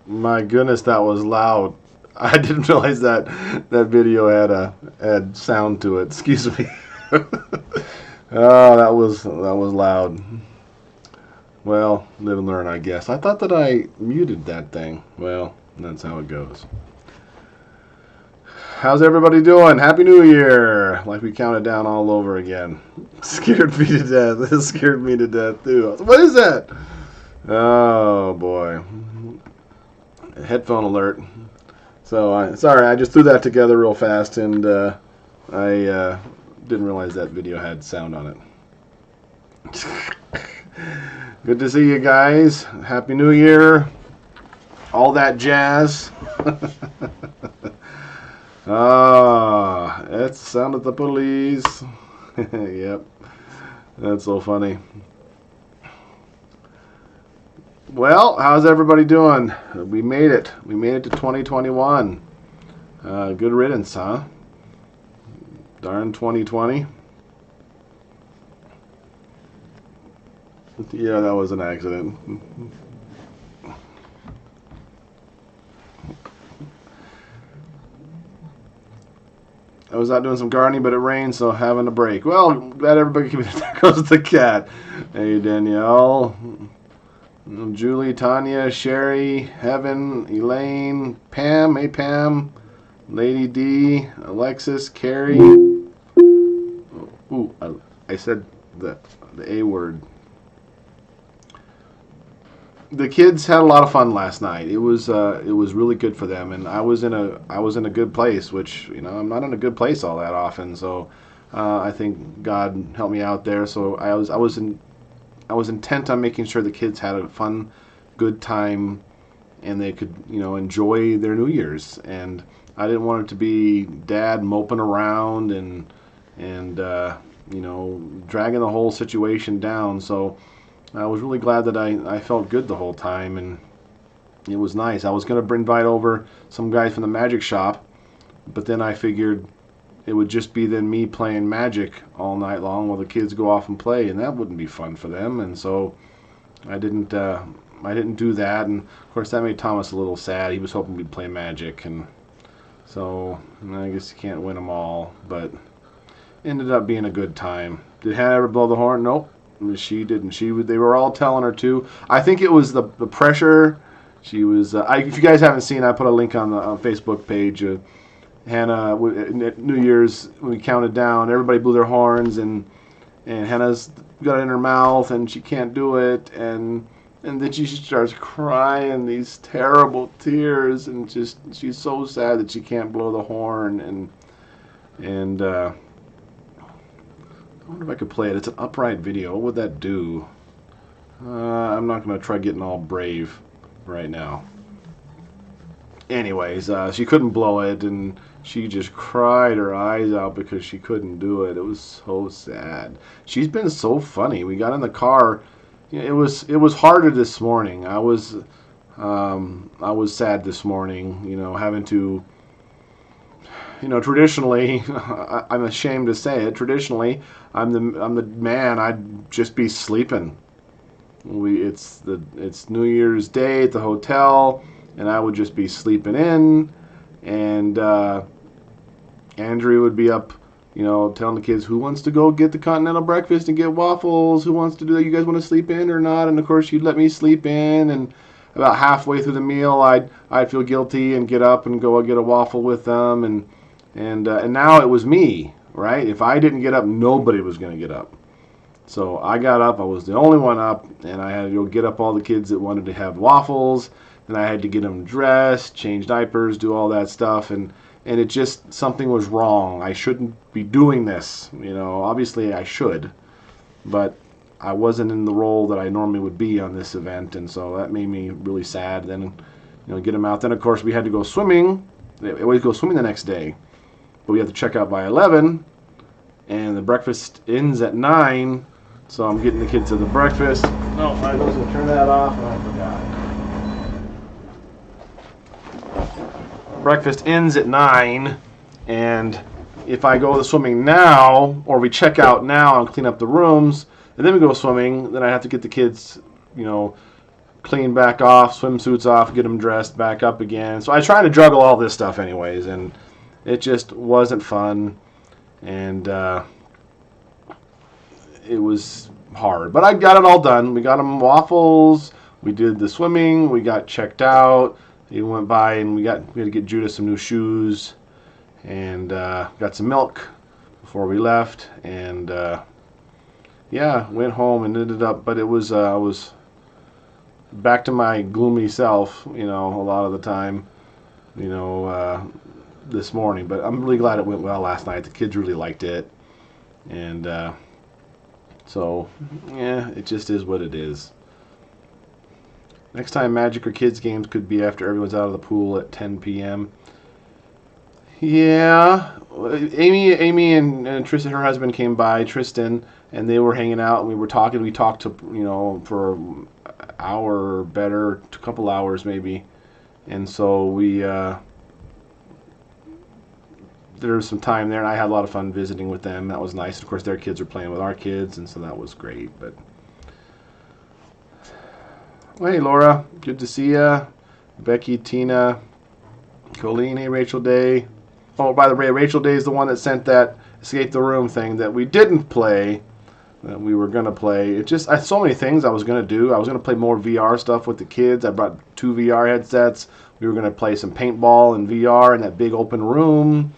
My goodness, that was loud. I didn't realize that video had sound to it. Excuse me. Oh, that was loud. Well, live and learn, I guess. I thought that I muted that thing. Well, that's how it goes. How's everybody doing? Happy New Year! Like we counted down all over again. Scared me to death. This scared me to death too. What is that? Oh boy. Headphone alert. So, sorry, I just threw that together real fast, and I didn't realize that video had sound on it. Good to see you guys. Happy New Year. All that jazz. It's the sound of the police. Yep. That's so funny. Well, how's everybody doing? We made it. We made it to 2021. Good riddance, huh? Darn 2020. Yeah, that was an accident. I was out doing some gardening, but it rained, so having a break. Well, glad everybody came in. There goes the cat. Hey, Danielle. Julie, Tanya, Sherry, Heaven, Elaine, Pam, hey Pam, Lady D, Alexis, Carrie. Ooh, I said the A word. The kids had a lot of fun last night. It was really good for them, and I was in a good place, which I'm not in a good place all that often. So I think God helped me out there. So I was intent on making sure the kids had a fun, good time, and they could, enjoy their New Year's. And I didn't want it to be Dad moping around and dragging the whole situation down. So I was really glad that I felt good the whole time, and it was nice. I was going to invite over some guys from the magic shop, but then I figured it would just be then me playing magic all night long while the kids go off and play, and that wouldn't be fun for them. And so I didn't do that. And of course that made Thomas a little sad. He was hoping we'd play magic, and so I guess you can't win them all. But ended up being a good time. Did Hannah ever blow the horn? Nope, she didn't. They were all telling her to. I think it was the pressure. She was. If you guys haven't seen, I put a link on the Facebook page. Hannah, New Year's, when we counted down, everybody blew their horns, and Hannah's got it in her mouth, and she can't do it, and then she starts crying these terrible tears, and just she's so sad that she can't blow the horn, and I wonder if I could play it. It's an upright video. What would that do? I'm not going to try getting all brave right now. Anyways, she couldn't blow it, and she just cried her eyes out because she couldn't do it. It was so sad. She's been so funny. We got in the car. It was harder this morning. I was sad this morning. Having to. Traditionally, I'm ashamed to say it. Traditionally, I'm the man. I'd just be sleeping. It's New Year's Day at the hotel, and I would just be sleeping in, and Andrea would be up, telling the kids who wants to go get the continental breakfast and get waffles, who wants to do that, you guys want to sleep in or not? And of course she'd let me sleep in, and about halfway through the meal I'd feel guilty and get up and go get a waffle with them, and now it was me, right? If I didn't get up, nobody was going to get up. So I got up, I was the only one up, and I had to go get up all the kids that wanted to have waffles, and I had to get them dressed, change diapers, do all that stuff, and it just, something was wrong. I shouldn't be doing this, obviously I should, but I wasn't in the role that I normally would be on this event, and so that made me really sad. Then, get them out. Then, of course, we had to go swimming. They always go swimming the next day, but we have to check out by 11, and the breakfast ends at 9, so I'm getting the kids to the breakfast. No, I was going to turn that off, and I forgot. Breakfast ends at 9, and if I go to swimming now, or we check out now and clean up the rooms, and then we go swimming, then I have to get the kids, clean back off, swimsuits off, get them dressed back up again. So I try to juggle all this stuff anyways, and it just wasn't fun, and it was hard. But I got it all done. We got them waffles, we did the swimming, we got checked out. He went by and we had to get Judas some new shoes, and got some milk before we left, and yeah, went home and ended up, but it was, I was back to my gloomy self, a lot of the time, this morning. But I'm really glad it went well last night. The kids really liked it, and so yeah, it just is what it is. Next time Magic or kids games could be after everyone's out of the pool at 10 p.m. Yeah, Amy and Tristan, her husband, came by, Tristan, and they were hanging out, and we were talking. We talked to, for an hour or better, a couple hours maybe, and so we there was some time there, and I had a lot of fun visiting with them. That was nice. Of course, their kids were playing with our kids, and so that was great. But well, hey, Laura, good to see ya. Becky, Tina, Colleen, hey, Rachel Day. Oh, by the way, Rachel Day is the one that sent that Escape the Room thing that we didn't play, that we were going to play. I had so many things I was going to do. I was going to play more VR stuff with the kids. I brought 2 VR headsets. We were going to play some paintball and VR in that big open room.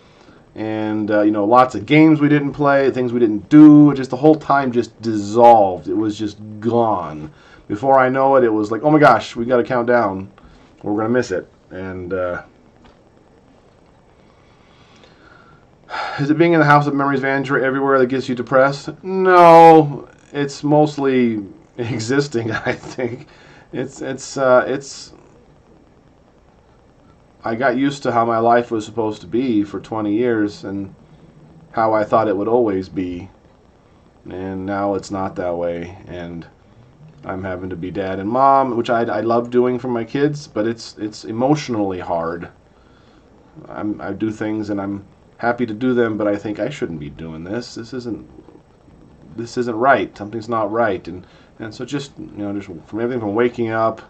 And, lots of games we didn't play, things we didn't do. Just the whole time just dissolved. It was just gone. Before I know it, it was like, oh my gosh, we got to count down. We're going to miss it. And, is it being in the house of memories of Andrea everywhere that gets you depressed? No, it's mostly existing, I think. It's I got used to how my life was supposed to be for 20 years and how I thought it would always be. And now it's not that way, and I'm having to be dad and mom, which I love doing for my kids, but it's emotionally hard. I do things and I'm happy to do them, but I think I shouldn't be doing this. This isn't right. Something's not right, and so just just from everything from waking up,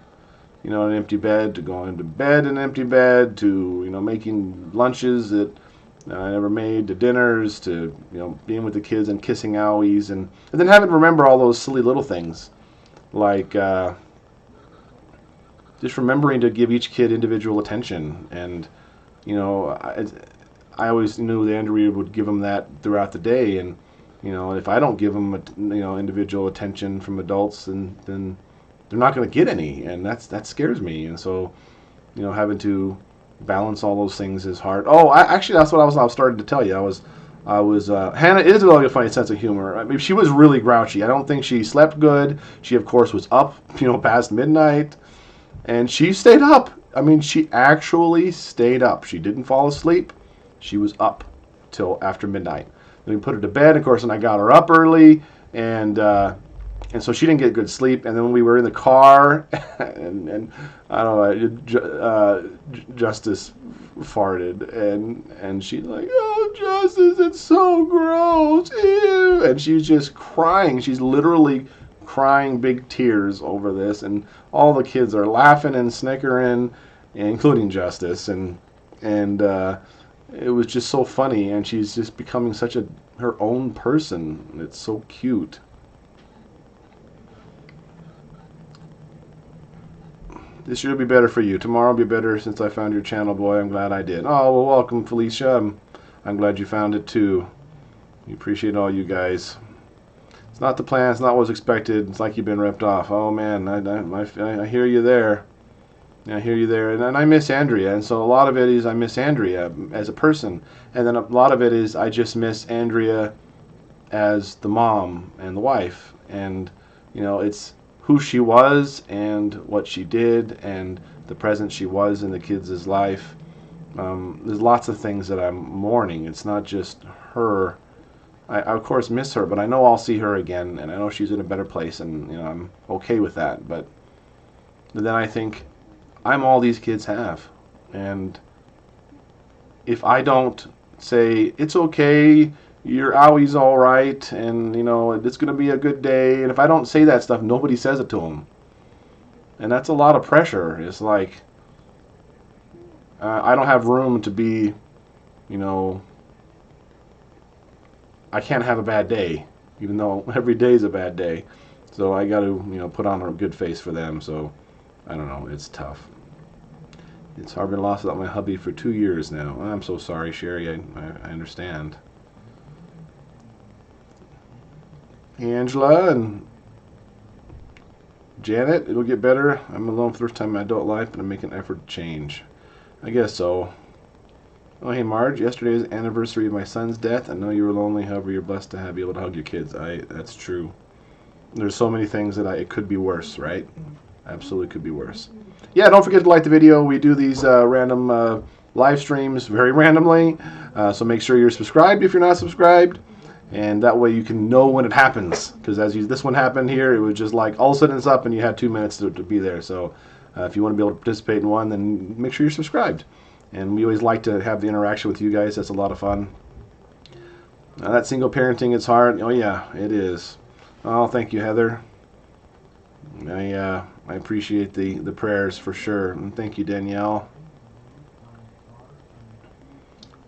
in an empty bed, to going to bed in an empty bed, to making lunches that I never made, to dinners, to being with the kids and kissing owies, and then having to remember all those silly little things, like just remembering to give each kid individual attention, and I always knew that Andrea would give them that throughout the day, and if I don't give them individual attention from adults, then they're not going to get any, and that scares me. And so having to balance all those things is hard. Oh, actually that's what I was starting to tell you. I was Hannah is really a funny sense of humor. I mean, she was really grouchy. I don't think she slept good. She of course was up past midnight, and she stayed up. I mean, she actually stayed up. She didn't fall asleep. She was up till after midnight. Then we put her to bed, of course, and I got her up early, and so she didn't get good sleep. And then when we were in the car, and I don't know, Justus farted, and she's like, "Oh, Justus, it's so gross, ew!" And she's just crying. She's literally crying big tears over this, and all the kids are laughing and snickering, including Justus, and it was just so funny, and she's just becoming such her own person. It's so cute. This year will be better for you. Tomorrow will be better since I found your channel, boy. I'm glad I did. Oh, well, welcome, Felicia. I'm glad you found it, too. We appreciate all you guys. It's not the plan. It's not what was expected. It's like you've been ripped off. Oh, man, I hear you there. I hear you there, and I miss Andrea, and so a lot of it is I miss Andrea as a person, and then a lot of it is I just miss Andrea as the mom and the wife, and it's who she was and what she did and the presence she was in the kids' life. There's lots of things that I'm mourning. It's not just her. I of course miss her, but I know I'll see her again, and I know she's in a better place, and I'm okay with that. But then I think, I'm all these kids have, and if I don't say it's okay, your owie's all right, and it's gonna be a good day, and if I don't say that stuff, nobody says it to them. And that's a lot of pressure. It's like, I don't have room to be, you know, I can't have a bad day, even though every day is a bad day. So I got to, put on a good face for them. So I don't know. It's tough. It's hard. Been lost without my hubby for 2 years now. I'm so sorry, Sherry. I understand. Angela and Janet, it'll get better. I'm alone for the first time in my adult life, but I'm making an effort to change. I guess so. Oh, hey, Marge. Yesterday is the anniversary of my son's death. I know you were lonely. However, you're blessed to be able to hug your kids. That's true. There's so many things that it could be worse, right? Absolutely could be worse. Yeah, don't forget to like the video. We do these random live streams very randomly. So make sure you're subscribed if you're not subscribed. And that way you can know when it happens. Because this one happened here, it was just like all of a sudden it's up and you had 2 minutes to be there. So if you want to be able to participate in one, then make sure you're subscribed. And we always like to have the interaction with you guys. That's a lot of fun. That single parenting is hard. Oh yeah, it is. Oh, thank you, Heather. I appreciate the prayers for sure. And thank you, Danielle.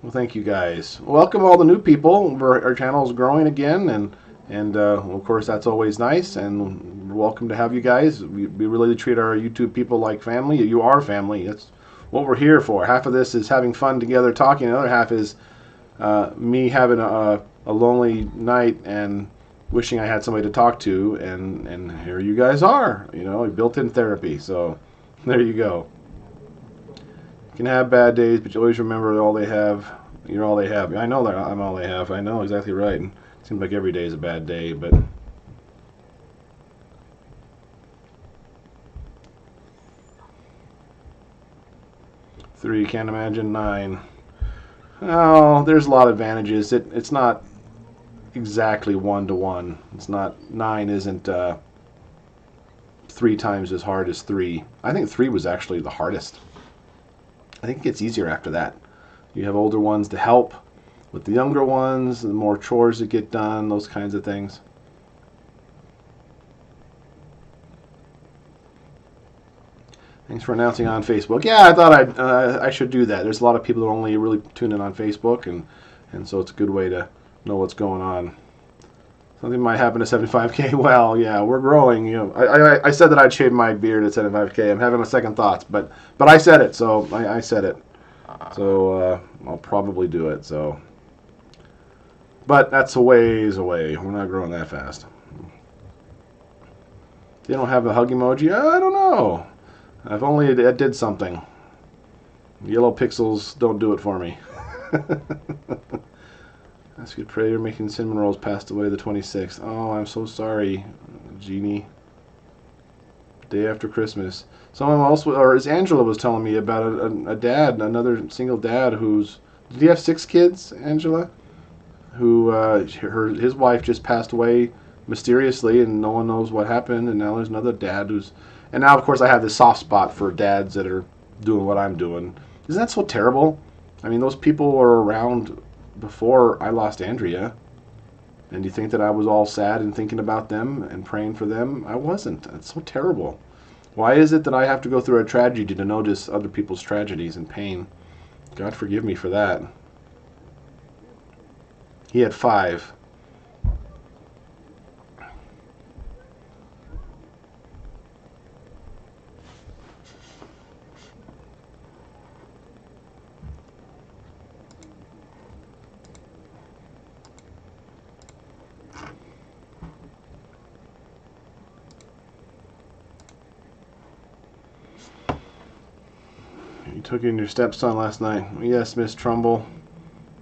Well, thank you guys. Welcome all the new people. Our channel is growing again, and of course that's always nice. And we're welcome to have you guys. We really treat our YouTube people like family. You are family. That's what we're here for. Half of this is having fun together, talking. The other half is me having a lonely night and wishing I had somebody to talk to. And here you guys are. Built-in therapy. So there you go. You can have bad days, but you always remember all they have. You're all they have. I know that I'm all they have. I know exactly right. And it seems like every day is a bad day, but 3, can't imagine 9. Oh, there's a lot of advantages. It's not exactly 1-to-1. It's not 9 isn't 3 times as hard as 3. I think 3 was actually the hardest. I think it gets easier after that. You have older ones to help with the younger ones, the more chores that get done, those kinds of things. Thanks for announcing on Facebook. Yeah, I thought I should do that. There's a lot of people that only really tune in on Facebook, and so it's a good way to know what's going on. Something might happen to 75K. Well, yeah, we're growing. I said that I'd shave my beard at 75K. I'm having a second thoughts, but I said it, so I said it. So I'll probably do it. So, but that's a ways away. We're not growing that fast. They don't have a hug emoji. I don't know. If only it did something. Yellow pixels don't do it for me. That's good. Prayer making cinnamon rolls passed away the 26th. Oh, I'm so sorry, Jeannie. Day after Christmas. Someone else, or as Angela was telling me about a dad, another single dad who's, did he have 6 kids, Angela? Who, his wife just passed away mysteriously and no one knows what happened, and now there's another dad who's, and now of course I have this soft spot for dads that are doing what I'm doing. Isn't that so terrible? I mean, those people were around before I lost Andrea, and you think that I was all sad and thinking about them and praying for them? I wasn't. It's so terrible. Why is it that I have to go through a tragedy to notice other people's tragedies and pain? God forgive me for that. He had 5. You took in your stepson last night. Yes, Miss Trumbull.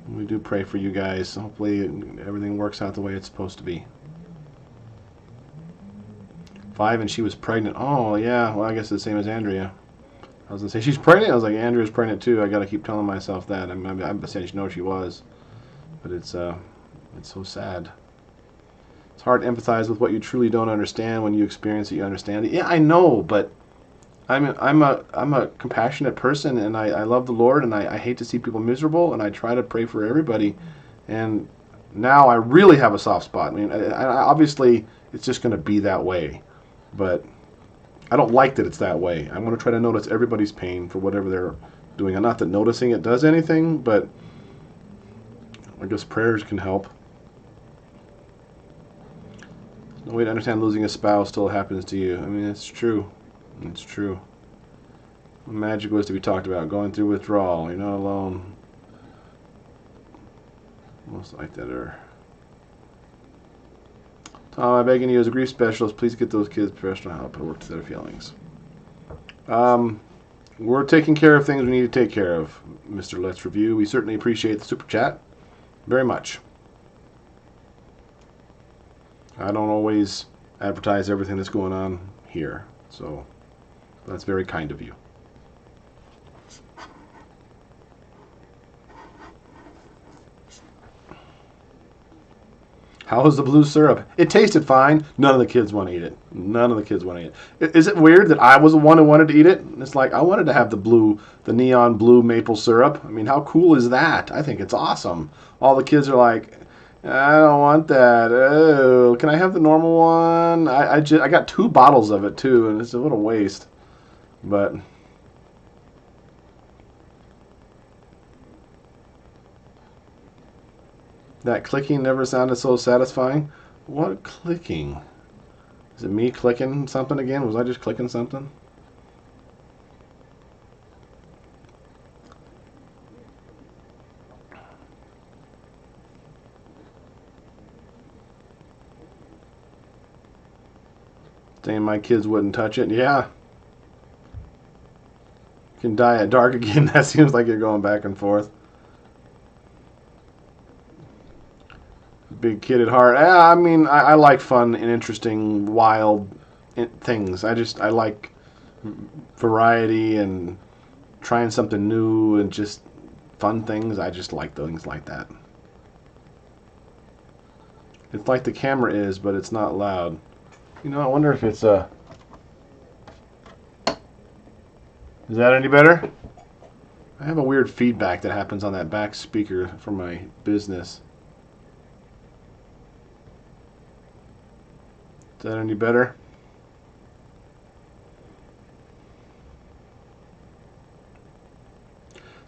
We do pray for you guys. Hopefully everything works out the way it's supposed to be. 5 and she was pregnant. Oh, yeah. Well, I guess it's the same as Andrea. I was going to say, she's pregnant? I was like, Andrea's pregnant too. I got to keep telling myself that. I'm saying she knows she was. But it's so sad. It's hard to empathize with what you truly don't understand when you experience it, you understand it. Yeah, I know, but I'm a compassionate person, and I love the Lord, and I hate to see people miserable, and I try to pray for everybody. And now I really have a soft spot. I mean, obviously it's just going to be that way, but I don't like that it's that way. I'm going to try to notice everybody's pain for whatever they're doing. And not that noticing it does anything, but I guess prayers can help. No way to understand losing a spouse till it happens to you. I mean, it's true. It's true. Magic was to be talked about. Going through withdrawal. You're not alone. Most like that are. Tom, I'm begging you as a grief specialist, please get those kids professional help and work to their feelings. We're taking care of things we need to take care of, Mr. Let's Review. We certainly appreciate the super chat very much. I don't always advertise everything that's going on here, so that's very kind of you. How was the blue syrup? It tasted fine. None of the kids want to eat it. None of the kids want to eat it. Is it weird that I was the one who wanted to eat it? It's like, I wanted to have the neon blue maple syrup. I mean, how cool is that? I think it's awesome. All the kids are like, I don't want that. Oh, can I have the normal one? I got 2 bottles of it too, and it's a little waste. But that clicking never sounded so satisfying. What clicking? Is it me clicking something again? Was I just clicking something? Saying my kids wouldn't touch it. Yeah. You can die at dark again. That seems like you're going back and forth. Big kid at heart. I mean, I like fun and interesting, wild things. I like variety and trying something new and just fun things. I just like things like that. It's like the camera is, but it's not loud. You know, I wonder if it's is that any better? I have a weird feedback that happens on that back speaker for my business. Is that any better?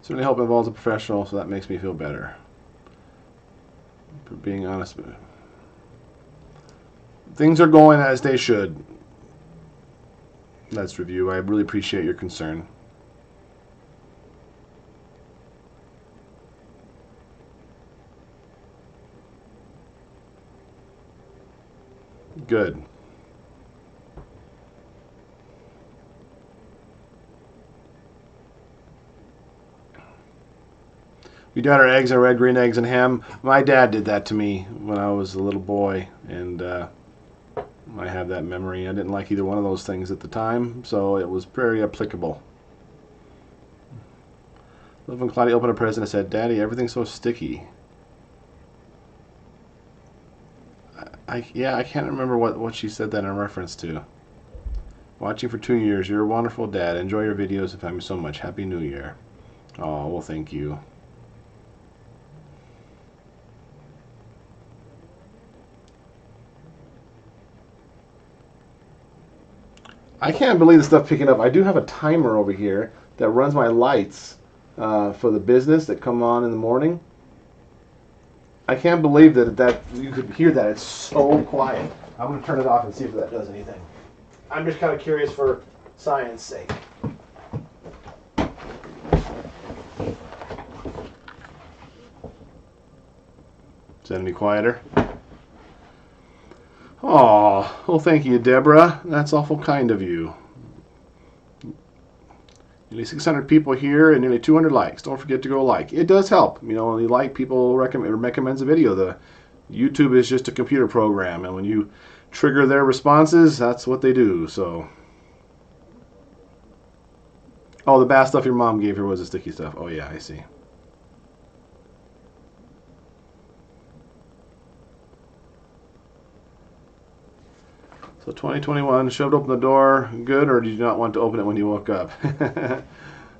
Certainly help involves a professional, so that makes me feel better. For being honest with you. Things are going as they should. Let's review. I really appreciate your concern. Good. We dyed our eggs in red, green eggs, and ham. My dad did that to me when I was a little boy, and I have that memory. I didn't like either one of those things at the time, so it was very applicable. Love when Claudia opened a present and said, "Daddy, everything's so sticky." Yeah, I can't remember what she said that in reference to. Watching for 2 years. You're a wonderful dad. Enjoy your videos and family so much. Happy New Year. Oh, well, thank you. I can't believe the stuff picking up. I do have a timer over here that runs my lights for the business that come on in the morning. I can't believe that you could hear that. It's so quiet. I'm going to turn it off and see if that does anything. I'm just kind of curious for science sake. Is that any quieter? Oh, well, thank you, Deborah. That's awful kind of you. Nearly 600 people here and nearly 200 likes. Don't forget to go like. It does help. You know, when you like, people recommends a video. The YouTube is just a computer program, and when you trigger their responses, that's what they do. So, oh, the bad stuff your mom gave her was the sticky stuff. Oh yeah, I see. So 2021, shoved open the door, good, or did you not want to open it when you woke up?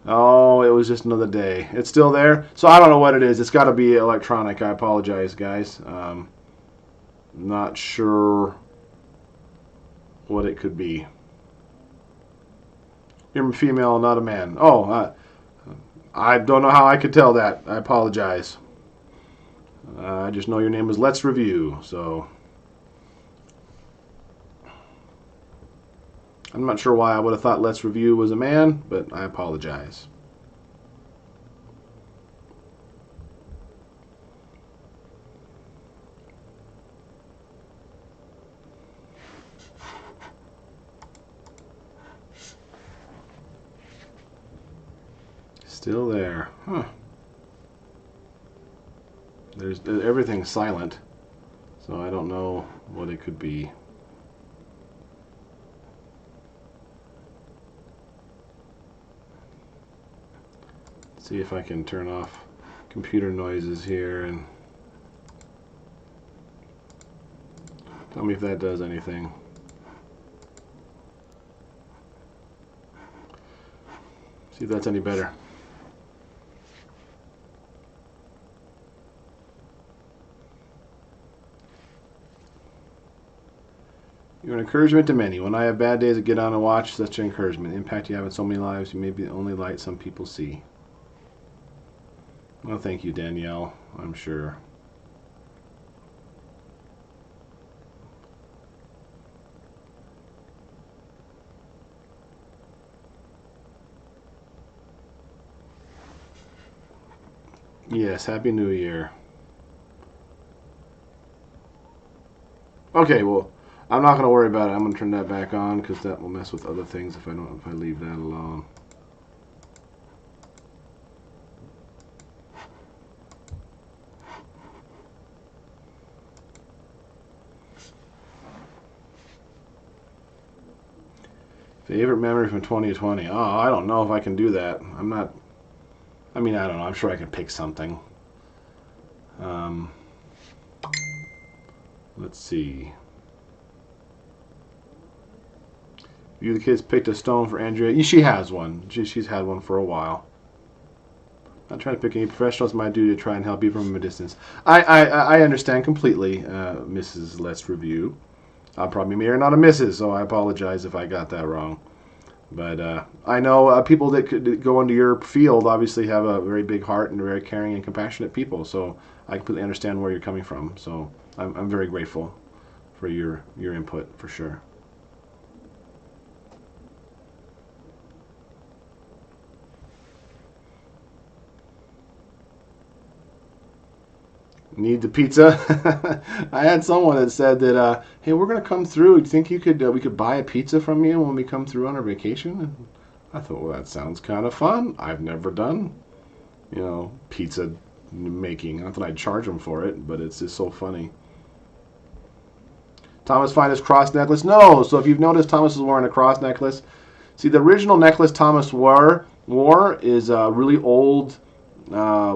Oh, it was just another day. It's still there? So I don't know what it is. It's got to be electronic. I apologize, guys. Not sure what it could be. You're a female, not a man. Oh, I don't know how I could tell that. I apologize. I just know your name is Let's Review, so I'm not sure why I would have thought Let's Review was a man, but I apologize. Still there. Huh. Everything's silent, so I don't know what it could be. Let's see if I can turn off computer noises here and tell me if that does anything. See if that's any better. You're an encouragement to many. When I have bad days, I get on and watch such an encouragement. The impact you have in so many lives, you may be the only light some people see. Well, thank you, Danielle, I'm sure. Yes, Happy New Year. Okay, well, I'm not going to worry about it. I'm going to turn that back on because that will mess with other things if I leave that alone. Favorite memory from 2020? Oh, I don't know if I can do that. I'm not. I mean, I don't know. I'm sure I can pick something. Let's see. You the kids picked a stone for Andrea. She has one. She's had one for a while. Not trying to pick any professionals. My duty to try and help you from a distance. I understand completely, Mrs. Let's Review. I'm probably Mayor, not a Mrs., so I apologize if I got that wrong. But I know people that could go into your field obviously have a very big heart and very caring and compassionate people. So I completely understand where you're coming from. So I'm very grateful for your input, for sure. Need the pizza? I had someone that said that, hey, we're gonna come through. Do you think you could we could buy a pizza from you when we come through on our vacation? And I thought, well, that sounds kind of fun. I've never done, pizza making. Not that I'd charge them for it, but it's just so funny. Thomas find his cross necklace? No. So if you've noticed, Thomas is wearing a cross necklace. See, the original necklace Thomas wore is a really old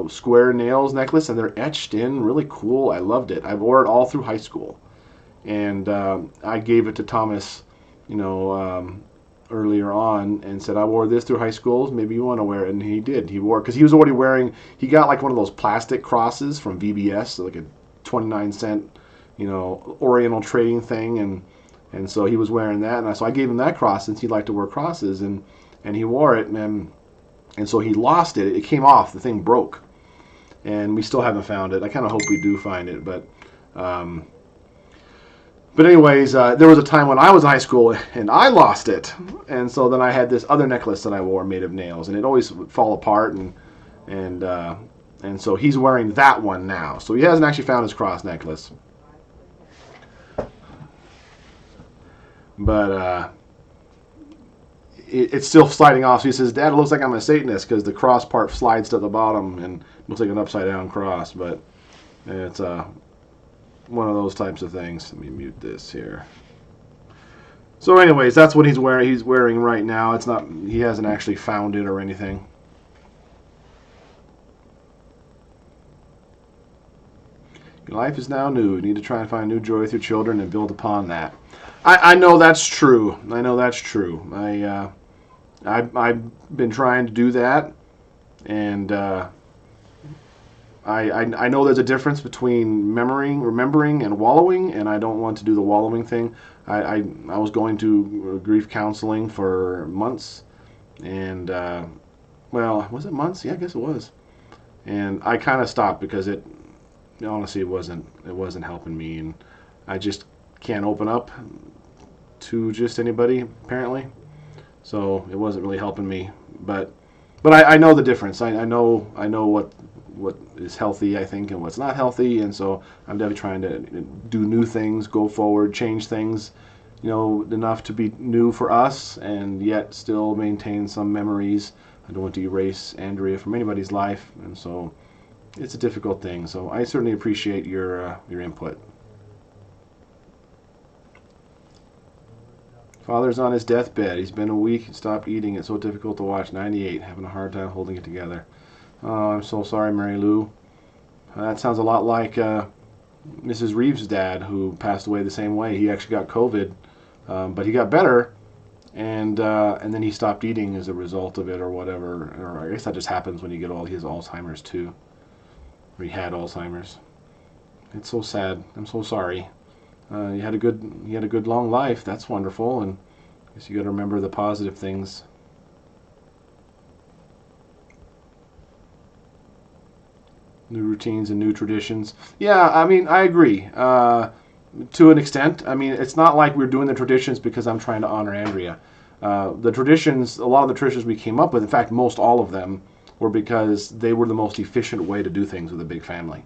square nails necklace, and they're etched in really cool. I loved it. I wore it all through high school, and I gave it to Thomas, earlier on, and said, I wore this through high school. Maybe you want to wear it, and he did. He wore it because he was already wearing. He got like one of those plastic crosses from VBS, like a 29-cent, Oriental trading thing, and so he was wearing that, and so I gave him that cross since he liked to wear crosses, and he wore it, and so he lost it. It came off. The thing broke. And we still haven't found it. I kind of hope we do find it. But anyways, there was a time when I was in high school and I lost it. And so then I had this other necklace that I wore made of nails. And it always would fall apart. And so he's wearing that one now. So he hasn't actually found his cross necklace. But it's still sliding off. So he says, Dad, it looks like I'm a Satanist because the cross part slides to the bottom and looks like an upside down cross. But it's one of those types of things. Let me mute this here. So anyways, that's what he's wearing. He's wearing right now. It's not. He hasn't actually found it or anything. Your life is now new. You need to try and find new joy with your children and build upon that. I know that's true. I know that's true. I've been trying to do that, and I know there's a difference between remembering, and wallowing, and I don't want to do the wallowing thing. I was going to grief counseling for months, and well, was it months? Yeah, I guess it was. And I kind of stopped because it honestly it wasn't helping me, and I just can't open up to just anybody apparently. So it wasn't really helping me, but I know the difference. I know what is healthy, I think, and what's not healthy, and so I'm definitely trying to do new things, go forward, change things, enough to be new for us, and yet still maintain some memories. I don't want to erase Andrea from anybody's life, and so it's a difficult thing. So I certainly appreciate your input. Father's on his deathbed. He's been a week and stopped eating. It's so difficult to watch. 98, having a hard time holding it together. Oh, I'm so sorry, Mary Lou. That sounds a lot like Mrs. Reeves' dad, who passed away the same way. He actually got COVID, but he got better, and then he stopped eating as a result of it, or whatever. Or I guess that just happens when you get old. He has Alzheimer's too, or he had Alzheimer's. It's so sad. I'm so sorry. You had a good long life. That's wonderful, and I guess you got to remember the positive things. New routines and new traditions. Yeah, I mean, I agree to an extent. I mean, it's not like we're doing the traditions because I'm trying to honor Andrea. The traditions, a lot of the traditions we came up with, in fact, most all of them, were because they were the most efficient way to do things with a big family.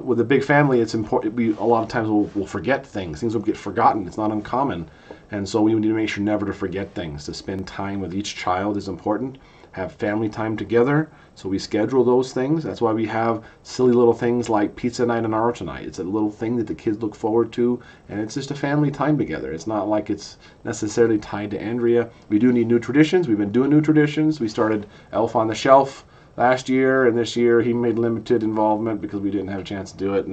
With a big family, it's important. We a lot of times we'll forget things. Things will get forgotten. It's not uncommon, and so we need to make sure never to forget things. To spend time with each child is important. Have family time together. So we schedule those things. That's why we have silly little things like pizza night and art tonight. It's a little thing that the kids look forward to, and it's just a family time together. It's not like it's necessarily tied to Andrea. We do need new traditions. We've been doing new traditions. We started Elf on the Shelf last year, and this year he made limited involvement because we didn't have a chance to do it.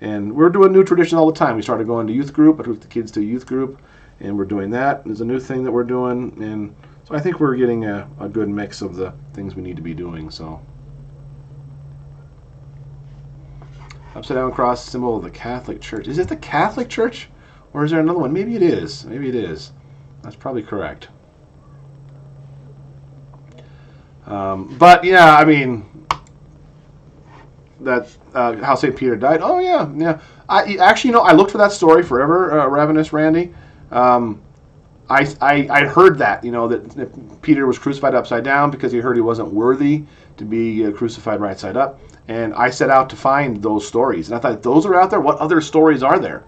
And we're doing new traditions all the time. We started going to youth group. I took the kids to youth group, and we're doing that. There's a new thing that we're doing, and so I think we're getting a good mix of the things we need to be doing. So upside down cross, symbol of the Catholic Church. Is it the Catholic Church, or is there another one? Maybe it is. Maybe it is. That's probably correct. But yeah, I mean, that how St. Peter died. Oh yeah, yeah. I actually, I looked for that story forever, Ravenous Randy. I heard that, that Peter was crucified upside down because he heard he wasn't worthy to be crucified right side up. And I set out to find those stories. And I thought, those are out there? What other stories are there?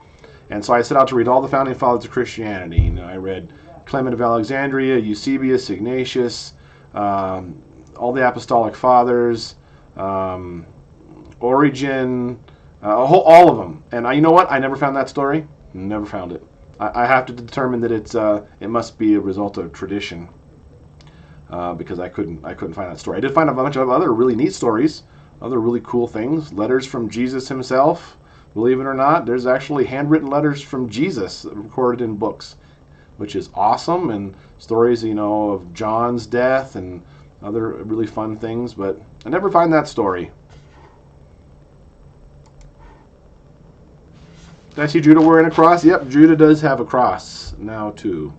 And so I set out to read all the founding fathers of Christianity. I read Clement of Alexandria, Eusebius, Ignatius, all the apostolic fathers, Origen, all of them. And you know what? I never found that story. Never found it. I have to determine that it must be a result of tradition, because I couldn't find that story. I did find a bunch of other really neat stories, other really cool things, letters from Jesus himself. Believe it or not, there's actually handwritten letters from Jesus recorded in books, which is awesome, and stories of John's death and other really fun things. But I never find that story. Did I see Judah wearing a cross? Yep, Judah does have a cross now too.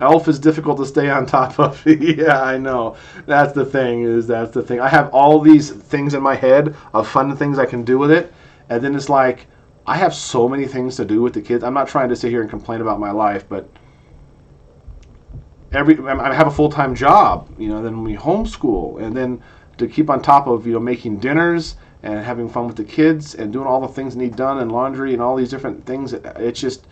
Elf is difficult to stay on top of. Yeah, I know. That's the thing. I have all these things in my head of fun things I can do with it, and then it's like I have so many things to do with the kids. I'm not trying to sit here and complain about my life, but I have a full-time job. Then we homeschool, and then to keep on top of making dinners and having fun with the kids and doing all the things that need done and laundry and all these different things. It's just,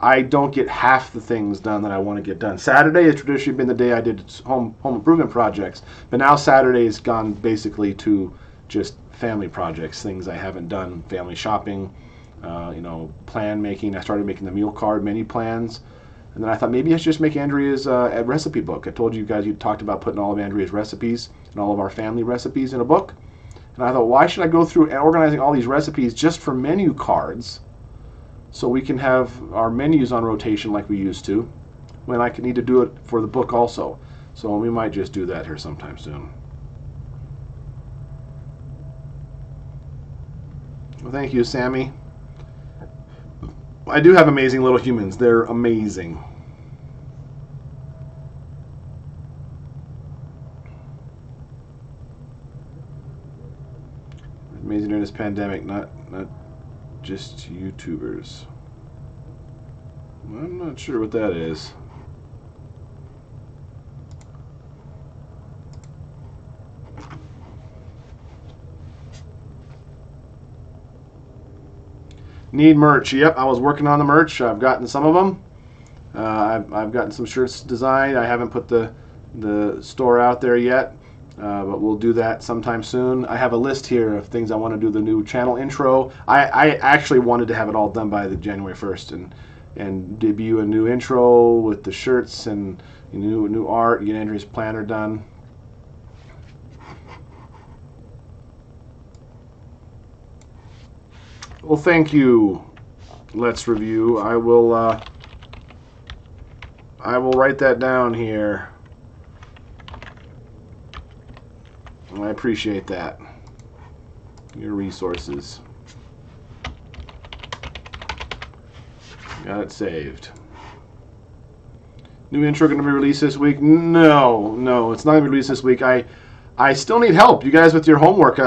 I don't get half the things done that I want to get done. Saturday has traditionally been the day I did home improvement projects, but now Saturday's gone basically to just family projects, things I haven't done, family shopping, plan making. I started making the meal card mini plans, and then I thought maybe I should just make Andrea's recipe book. I told you guys you talked about putting all of Andrea's recipes and all of our family recipes in a book. And I thought, why should I go through and organizing all these recipes just for menu cards so we can have our menus on rotation like we used to, when I need to do it for the book also. So we might just do that here sometime soon. Well, thank you, Sammy. I do have amazing little humans. They're amazing. this pandemic, not just YouTubers. I'm not sure what that is. Need merch. Yep, I was working on the merch. I've gotten some of them. I've gotten some shirts designed. I haven't put the store out there yet, but we'll do that sometime soon. I have a list here of things I want to do. The new channel intro. I actually wanted to have it all done by the January 1st and debut a new intro with the shirts and new art. Get Andrea's planner done. Well, thank you. Let's review. I will write that down here. I appreciate that. Your resources. Got it saved. New intro going to be released this week? No, it's not going to be released this week. I still need help, you guys, with your homework.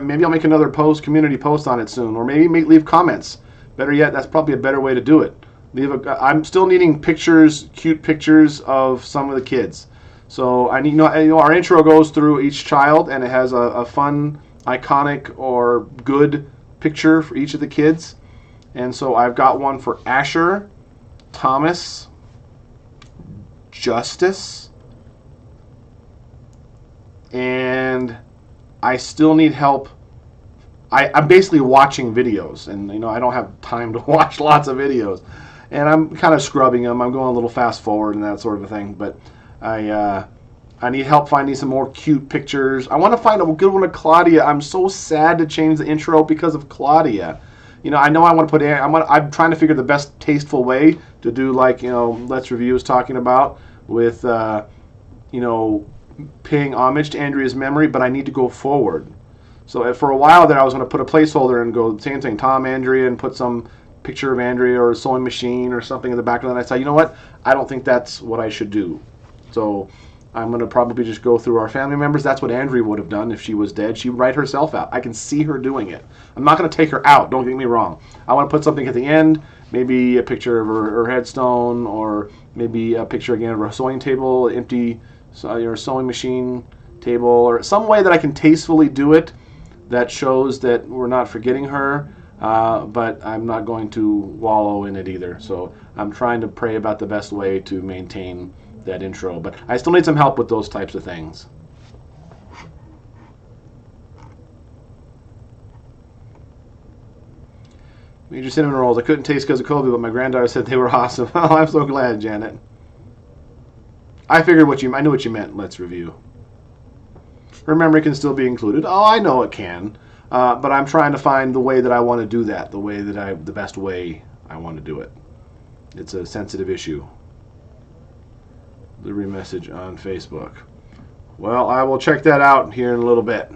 Maybe I'll make another community post on it soon, or maybe leave comments. Better yet, that's probably a better way to do it. I'm still needing pictures, cute pictures of some of the kids. So I need, our intro goes through each child, and it has a fun, iconic, or good picture for each of the kids. And so I've got one for Asher, Thomas, Justus, and I still need help. I'm basically watching videos, and I don't have time to watch lots of videos, and I'm kind of scrubbing them. I'm going a little fast forward and that sort of a thing, but I need help finding some more cute pictures. I want to find a good one of Claudia. I'm so sad to change the intro because of Claudia. I know I want to put in. I'm trying to figure the best tasteful way to do, like Let's Review is talking about, with paying homage to Andrea's memory, but I need to go forward. So for a while there, I was going to put a placeholder and go same thing, Tom, Andrea, and put some picture of Andrea or a sewing machine or something in the background. And I said, you know what? I don't think that's what I should do. So I'm going to probably just go through our family members. That's what Andrea would have done if she was dead. She would write herself out. I can see her doing it. I'm not going to take her out. Don't get me wrong. I want to put something at the end, maybe a picture of her headstone, or maybe a picture again of her sewing table, empty sewing machine table, or some way that I can tastefully do it that shows that we're not forgetting her, but I'm not going to wallow in it either. So I'm trying to pray about the best way to maintain that intro, but I still need some help with those types of things. Major cinnamon rolls. I couldn't taste because of COVID, but my granddaughter said they were awesome. Oh, I'm so glad, Janet. I figured I knew what you meant. Let's review. Her memory can still be included. Oh, I know it can, but I'm trying to find the way that I want to do that. The best way I want to do it. It's a sensitive issue. Delivery message on Facebook. Well, I will check that out here in a little bit.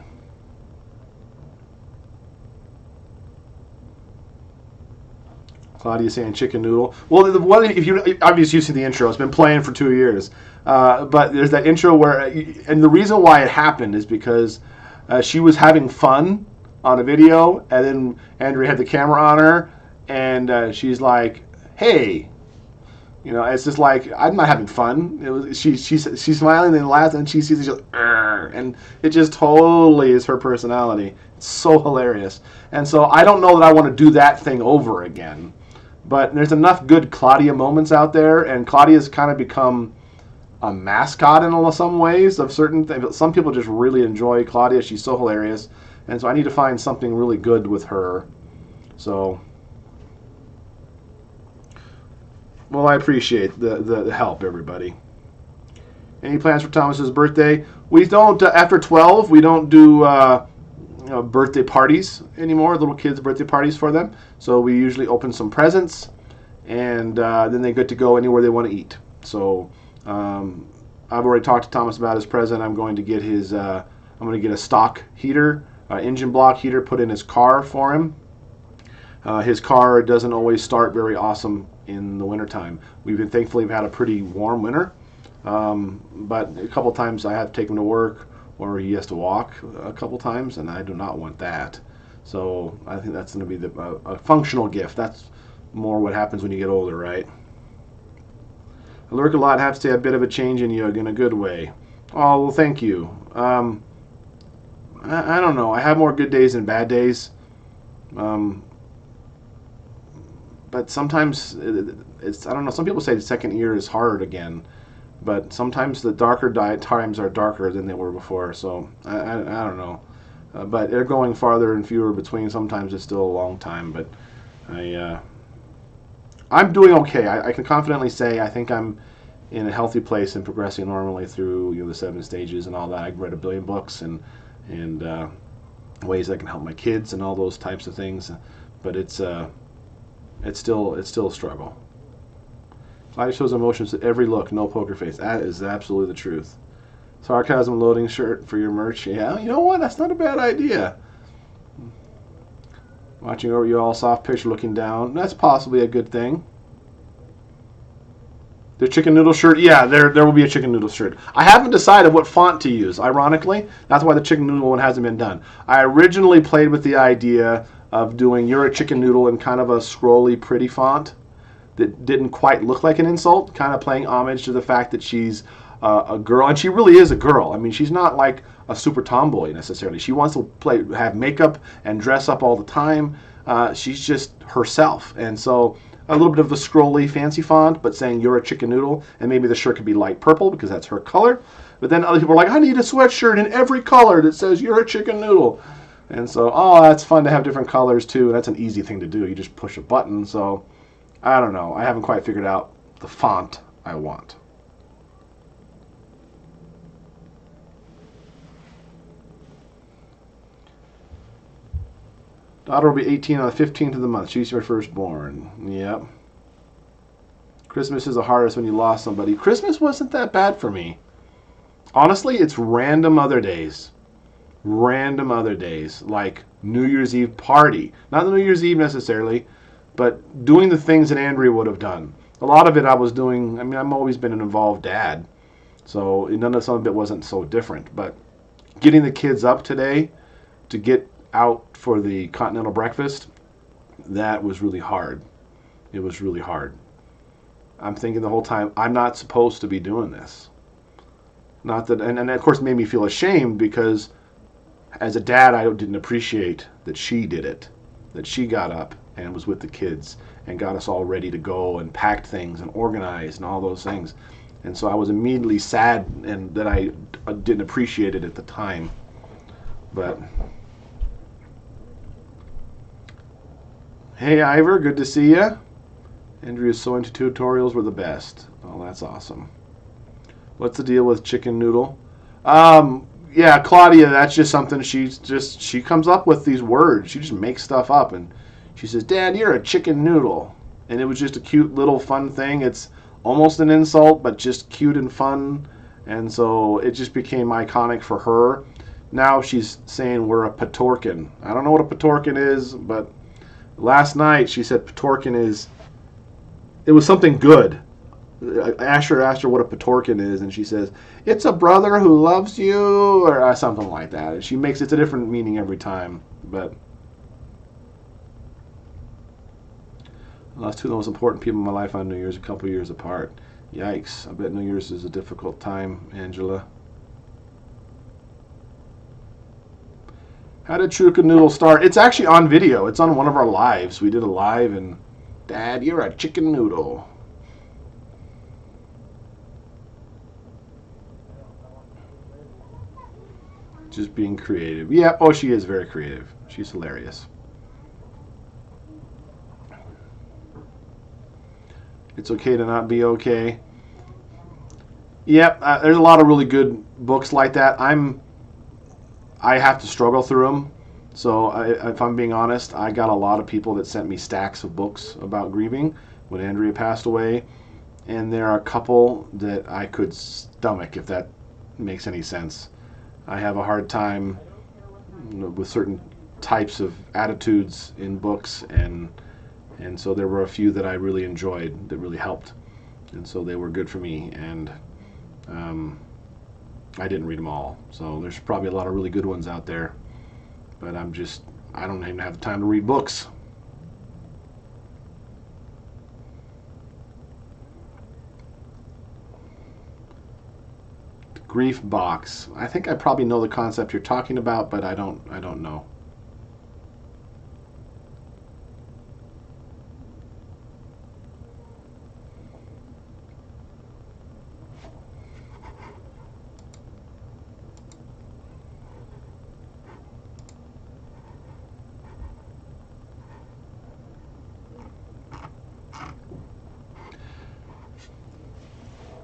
Claudia saying chicken noodle. Well, if you obviously you've seen the intro, it's been playing for 2 years. But there's that intro where, and the reason why it happened is because she was having fun on a video, and then Andrea had the camera on her, and she's like, "Hey." It's just like, I'm not having fun. It was she's smiling and laughing, and she sees it, and it just totally is her personality. It's so hilarious, and so I don't know that I want to do that thing over again. But there's enough good Claudia moments out there, and Claudia's kind of become a mascot in some ways of certain things. Some people just really enjoy Claudia. She's so hilarious, and so I need to find something really good with her. So. Well, I appreciate the help, everybody. Any plans for Thomas's birthday? We don't, after 12, we don't do birthday parties anymore, little kids' birthday parties for them. So we usually open some presents, and then they get to go anywhere they want to eat. So I've already talked to Thomas about his present. I'm going to get a stock heater, engine block heater put in his car for him. His car doesn't always start very awesome in the wintertime. Thankfully we've had a pretty warm winter, but a couple times I have to take him to work, or he has to walk a couple times, and I do not want that. So I think that's going to be a functional gift. That's more what happens when you get older, right? I lurk a lot, have to say a bit of a change in you in a good way. Oh, well, thank you. I don't know. I have more good days than bad days. Um, but sometimes it's, I don't know, some people say the second year is hard again. But sometimes the darker times are darker than they were before. So I don't know. But they're going farther and fewer between. Sometimes it's still a long time. But I'm doing okay. I can confidently say I think I'm in a healthy place and progressing normally through the 7 stages and all that. I've read a billion books and ways I can help my kids and all those types of things. But it's still a struggle. Claudia shows emotions at every look, no poker face. That is absolutely the truth. Sarcasm loading shirt for your merch. Yeah, you know what? That's not a bad idea. Watching over you all, soft picture looking down. That's possibly a good thing. The chicken noodle shirt. Yeah, there will be a chicken noodle shirt. I haven't decided what font to use, ironically. That's why the chicken noodle one hasn't been done. I originally played with the idea of doing "You're a chicken noodle" in kind of a scrolly, pretty font that didn't quite look like an insult, kind of playing homage to the fact that she's a girl, and she really is a girl. I mean, she's not like a super tomboy necessarily. She wants to have makeup and dress up all the time. She's just herself, and so a little bit of the scrolly fancy font, but saying "You're a chicken noodle," and maybe the shirt could be light purple because that's her color. But then other people are like, I need a sweatshirt in every color that says "You're a chicken noodle," and so that's fun to have different colors too. And that's an easy thing to do. You just push a button. So I don't know. I haven't quite figured out the font I want. Daughter will be 18 on the 15th of the month. She's your firstborn. Yep. Christmas is the hardest when you lost somebody. Christmas wasn't that bad for me. Honestly, it's random other days. Random other days. Like New Year's Eve party. Not the New Year's Eve necessarily, but doing the things that Andrea would have done. A lot of it I was doing, I mean, I've always been an involved dad. So some of it wasn't so different. But getting the kids up today to get out for the continental breakfast, that was really hard. It was really hard. I'm thinking the whole time, I'm not supposed to be doing this. Not that, and of course it made me feel ashamed because as a dad, I didn't appreciate that she did it, that she got up and was with the kids and got us all ready to go and packed things and organized and all those things. And so I was immediately sad and that I didn't appreciate it at the time. But hey, Ivor, good to see you. Andrea's sewing tutorials were the best. Oh, that's awesome. What's the deal with chicken noodle? Yeah, Claudia, that's just something she comes up with these words. She just makes stuff up and she says, Dad, you're a chicken noodle. And it was just a cute little fun thing. It's almost an insult, but just cute and fun. And so it just became iconic for her. Now she's saying we're a Patorkin. I don't know what a Patorkin is, but last night she said Patorkin it was something good. Asher asked her what a Patorkin is, and she says, it's a brother who loves you, or something like that. And she makes it's a different meaning every time. But I lost two of the most important people in my life on New Year's, a couple years apart. Yikes. I bet New Year's is a difficult time, Angela. How did Chicken Noodle start? It's actually on video. It's on one of our lives. We did a live, and Dad, you're a chicken noodle. Just being creative. Yeah, oh, she is very creative. She's hilarious. It's okay to not be okay. Yep, there's a lot of really good books like that. I have to struggle through them. So if I'm being honest, I got a lot of people that sent me stacks of books about grieving when Andrea passed away. And there are a couple that I could stomach, if that makes any sense. I have a hard time with certain types of attitudes in books, and so there were a few that I really enjoyed that really helped, and so they were good for me, and I didn't read them all, so there's probably a lot of really good ones out there, but I'm just I don't even have the time to read books. Grief box. I think I probably know the concept you're talking about, but I don't know.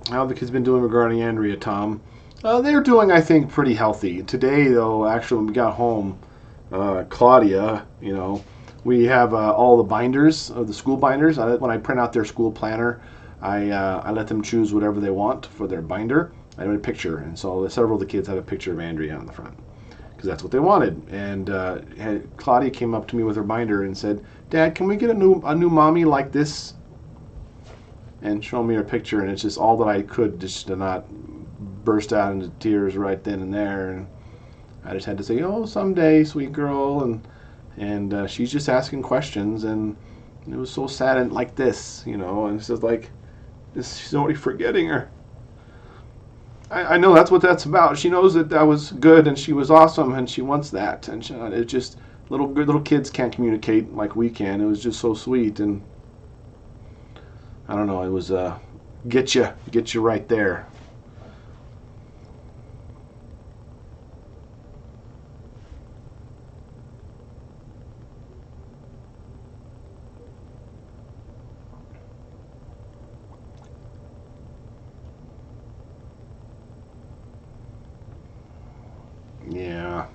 How have the kids been doing regarding Andrea, Tom? They're doing, I think, pretty healthy. Today, though, actually, when we got home, Claudia, we have all the binders, the school binders. When I print out their school planner, I let them choose whatever they want for their binder. I made a picture, and so several of the kids have a picture of Andrea on the front because that's what they wanted. And Claudia came up to me with her binder and said, "Dad, can we get a new mommy like this?" And show me her picture, and it's just all that I could just to not burst out into tears right then and there. And I just had to say, "Oh, someday, sweet girl," and she's just asking questions, and it was so sad and like this, and it's just like this. She's already forgetting her. I know that's what that's about. She knows that was good and she was awesome and she wants that, and it just little kids can't communicate like we can. It was just so sweet, and I don't know. It was get you right there. Yeah.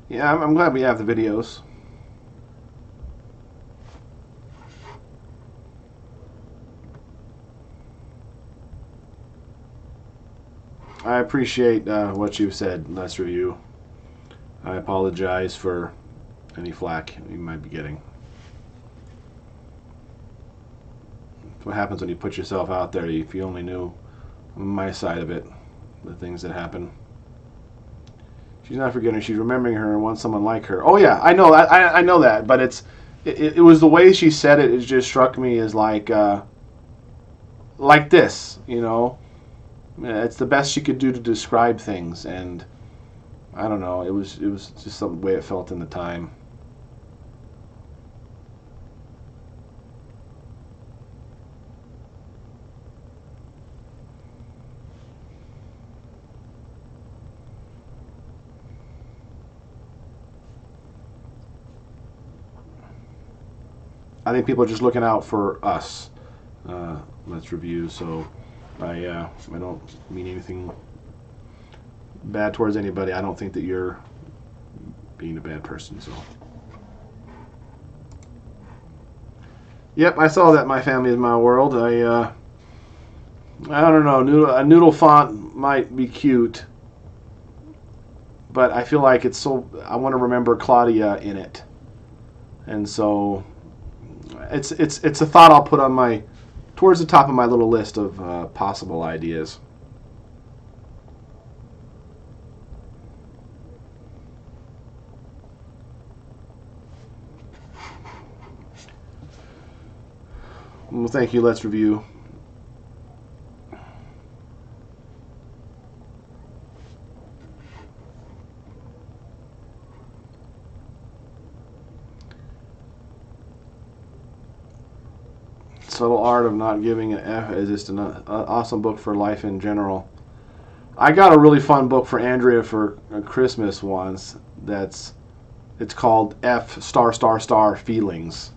Yeah, I'm glad we have the videos. I appreciate what you've said, Let's Review. I apologize for any flack you might be getting. That's what happens when you put yourself out there. If you only knew my side of it, the things that happen. She's not forgetting. She's remembering her and wants someone like her. Oh yeah, I know that. I know that. But it was the way she said it. It just struck me as like this. It's the best she could do to describe things, and I don't know. It was just the way it felt in the time. I think people are just looking out for us. Let's review. So I don't mean anything bad towards anybody. I don't think that you're being a bad person. So. Yep, I saw that. My family is my world. I don't know. A noodle font might be cute, but I feel like it's so. I want to remember Claudia in it, and so it's a thought I'll put on towards the top of my little list of possible ideas. Well, thank you. Let's review. Subtle Art of Not Giving an F is just an awesome book for life in general. I got a really fun book for Andrea for Christmas once. It's called F star star star feelings,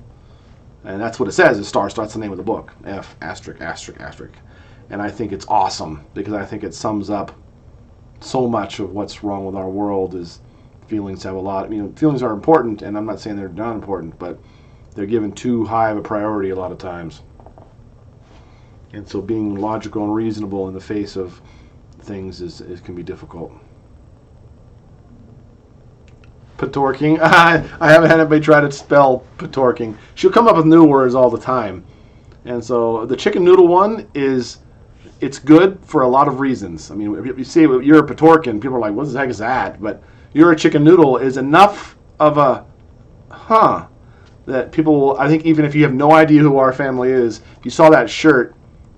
and that's what it says. Is star star. That's the name of the book. F asterisk asterisk asterisk, and I think it's awesome because I think it sums up so much of what's wrong with our world. Is feelings have a lot. Feelings are important, and I'm not saying they're not important, but they're given too high of a priority a lot of times. And so being logical and reasonable in the face of things can be difficult. Patorking. I haven't had anybody try to spell patorking. She'll come up with new words all the time. And so the chicken noodle one it's good for a lot of reasons. I mean, if you see you're a Patorkin, people are like, what the heck is that? But you're a chicken noodle is enough of a that people will, I think even if you have no idea who our family is, if you saw that shirt,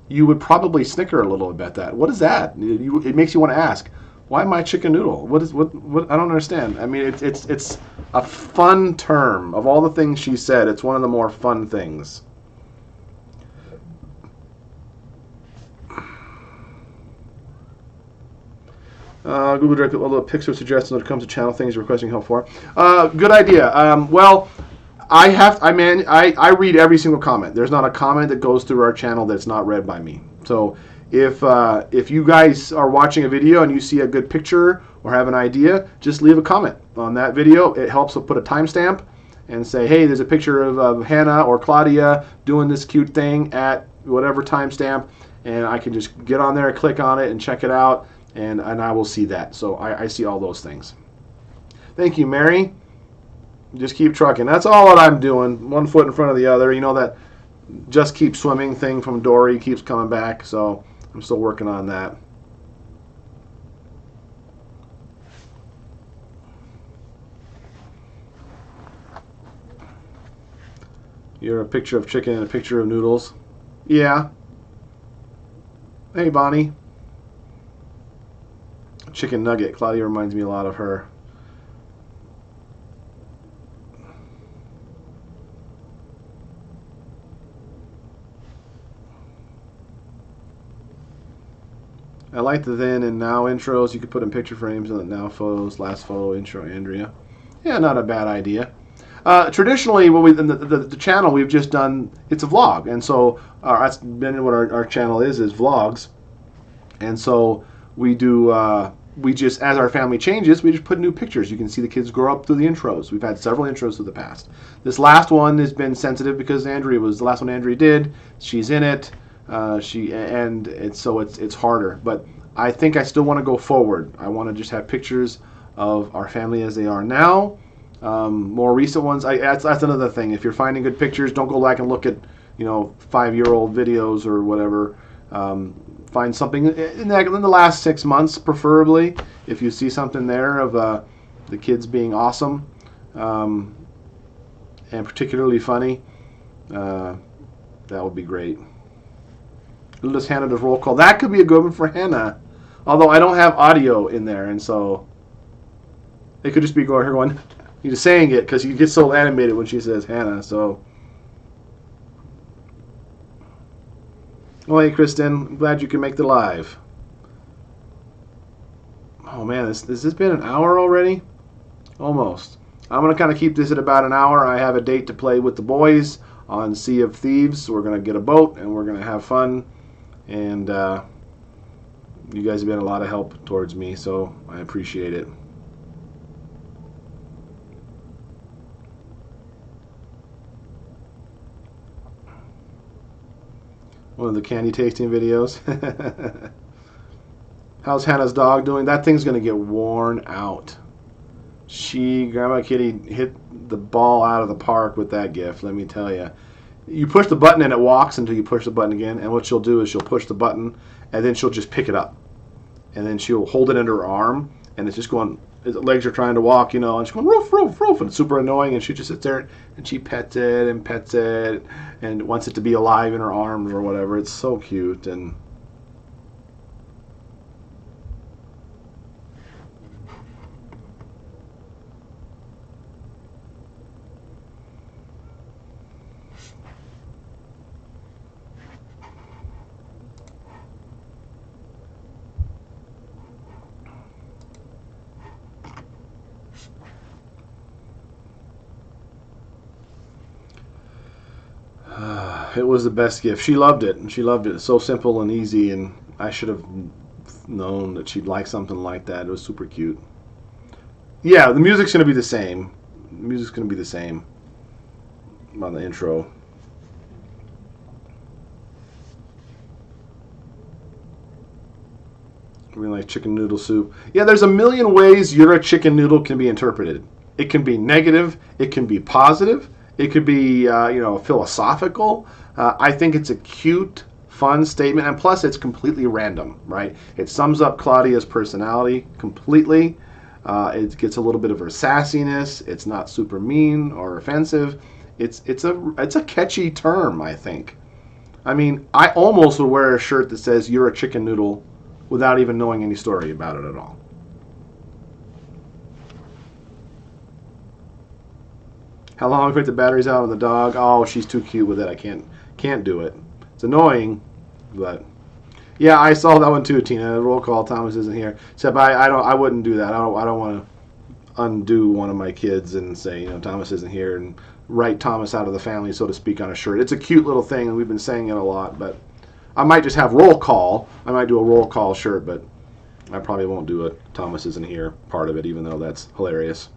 you would probably snicker a little bit at that. What is that? It makes you want to ask, why am I chicken noodle? What I don't understand. I mean, it's a fun term. Of all the things she said, it's one of the more fun things. Google Direct, a little picture suggestions when it comes to channel things you're requesting help for. Good idea. Well, I read every single comment. There's not a comment that goes through our channel that's not read by me. So if you guys are watching a video and you see a good picture or have an idea, just leave a comment on that video. It helps to put a timestamp and say, hey, there's a picture of Hannah or Claudia doing this cute thing at whatever timestamp, and I can just get on there, click on it, and check it out, and I will see that. So I see all those things. Thank you, Mary. Just keep trucking. That's all that I'm doing. One foot in front of the other. You know that just keep swimming thing from Dory keeps coming back, so I'm still working on that. You're a picture of chicken and a picture of noodles. Yeah. Hey, Bonnie. Chicken nugget. Claudia reminds me a lot of her. I like the then and now intros. You could put in picture frames and the now photos, last photo, intro, Andrea. Yeah, not a bad idea. Traditionally, what we the channel we've just done, it's a vlog, and so that's been what our channel is vlogs, and so we do we just, as our family changes, we just put new pictures. You can see the kids grow up through the intros. We've had several intros through the past. This last one has been sensitive because Andrea was the last one Andrea did. She's in it. So it's harder. But I think I still want to go forward. I want to just have pictures of our family as they are now. More recent ones. That's another thing. If you're finding good pictures, don't go back and look at 5-year-old videos or whatever. Find something in the last 6 months, preferably. If you see something there of the kids being awesome and particularly funny, that would be great. Does Hannah does roll call? That could be a good one for Hannah. Although I don't have audio in there, and so it could just be her going, he's saying it because he gets so animated when she says Hannah. So, well, hey, Kristen, I'm glad you can make the live. Oh man, has this been an hour already? Almost. I'm gonna kind of keep this at about an hour. I have a date to play with the boys on Sea of Thieves. We're gonna get a boat and we're gonna have fun. And you guys have been a lot of help towards me, so I appreciate it. One of the candy tasting videos. How's Hannah's dog doing? That thing's going to get worn out. Grandma Kitty hit the ball out of the park with that gift, let me tell you. You push the button and it walks until you push the button again, and what she'll do is she'll push the button and then she'll just pick it up, and then she'll hold it under her arm, and it's just going, his legs are trying to walk, and she's going roof roof roof, and it's super annoying, and she just sits there and she pets it and wants it to be alive in her arms or whatever. It's so cute. And it was the best gift. She loved it, and she loved it. It's so simple and easy, and I should have known that she'd like something like that. It was super cute. Yeah, the music's going to be the same. The music's going to be the same on the intro. I mean, like chicken noodle soup. Yeah, there's a million ways you're a chicken noodle can be interpreted. It can be negative. It can be positive. It could be, philosophical. I think it's a cute, fun statement, and plus it's completely random, right? It sums up Claudia's personality completely. It gets a little bit of her sassiness. It's not super mean or offensive. It's a catchy term, I think. I mean, I almost would wear a shirt that says "You're a chicken noodle" without even knowing any story about it at all. How long we put the batteries out on the dog? Oh, she's too cute with it. I can't do it. It's annoying, but yeah, I saw that one too, Tina. Roll call. Thomas isn't here. Except I wouldn't do that. I don't want to undo one of my kids and say, Thomas isn't here and write Thomas out of the family, so to speak, on a shirt. It's a cute little thing, and we've been saying it a lot. But I might just have roll call. I might do a roll call shirt, but I probably won't do a Thomas isn't here part of it, even though that's hilarious.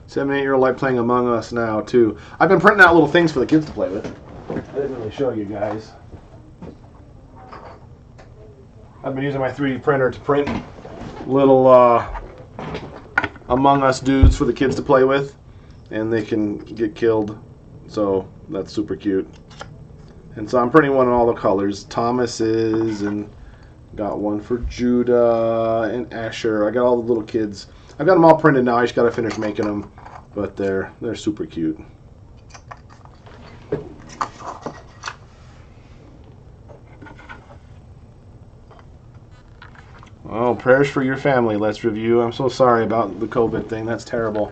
Seven, 8-year-old like playing Among Us now too. I've been printing out little things for the kids to play with. I didn't really show you guys. I've been using my 3D printer to print little Among Us dudes for the kids to play with, and they can get killed. So that's super cute. And so I'm printing one in all the colors. Thomas's, and got one for Judah and Asher. I got all the little kids. I've got them all printed now. I just got to finish making them. But they're super cute. Oh, prayers for your family. Let's review. I'm so sorry about the COVID thing. That's terrible.